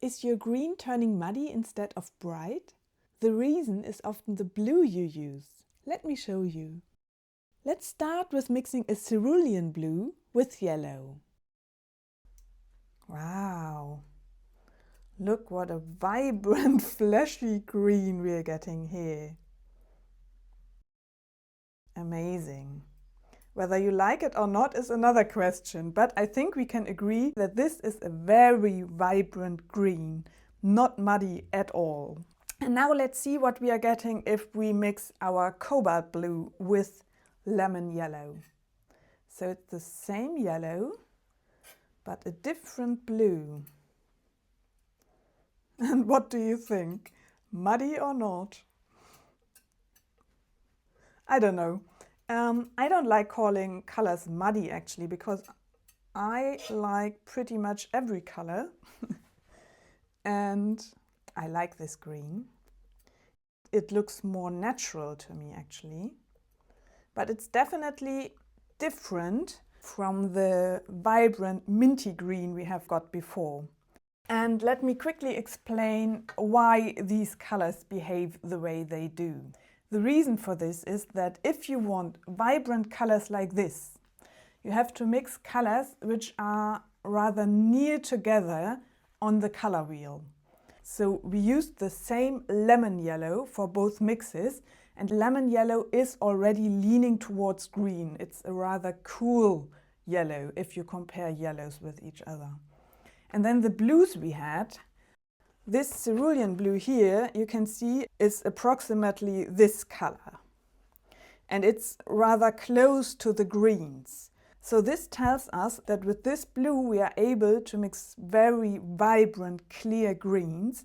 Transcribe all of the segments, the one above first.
Is your green turning muddy instead of bright? The reason is often the blue you use. Let me show you. Let's start with mixing a cerulean blue with yellow. Wow! Look what a vibrant, fleshy green we are getting here. Amazing. Whether you like it or not is another question, but I think we can agree that this is a very vibrant green, not muddy at all. And now let's see what we are getting if we mix our cobalt blue with lemon yellow. So it's the same yellow, but a different blue. And what do you think? Muddy or not? I don't know. I don't like calling colors muddy actually, because I like pretty much every color. And I like this green. It looks more natural to me actually. But it's definitely different from the vibrant minty green we have got before. And let me quickly explain why these colors behave the way they do. The reason for this is that if you want vibrant colors like this, you have to mix colors which are rather near together on the color wheel. So we used the same lemon yellow for both mixes, and lemon yellow is already leaning towards green. It's a rather cool yellow if you compare yellows with each other. And then the blues we had, this cerulean blue here, you can see is approximately this color. And it's rather close to the greens. So this tells us that with this blue we are able to mix very vibrant, clear greens,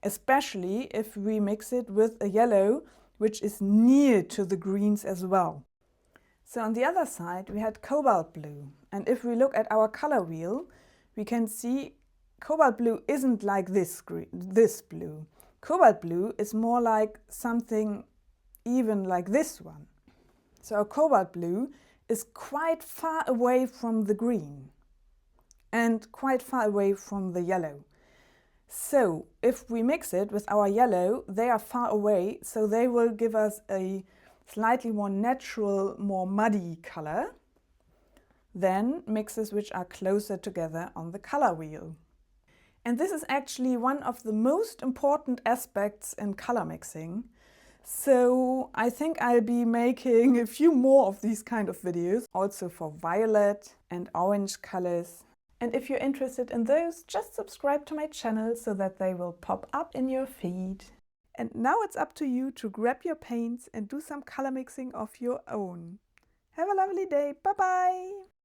especially if we mix it with a yellow which is near to the greens as well. So on the other side we had cobalt blue. And if we look at our color wheel, we can see cobalt blue isn't like this blue. Cobalt blue is more like something even like this one. So cobalt blue is quite far away from the green and quite far away from the yellow. So if we mix it with our yellow, they are far away, so they will give us a slightly more natural, more muddy color than mixes which are closer together on the color wheel. And this is actually one of the most important aspects in color mixing. So I think I'll be making a few more of these kind of videos, also for violet and orange colors. And if you're interested in those, just subscribe to my channel so that they will pop up in your feed. And now it's up to you to grab your paints and do some color mixing of your own. Have a lovely day. Bye bye!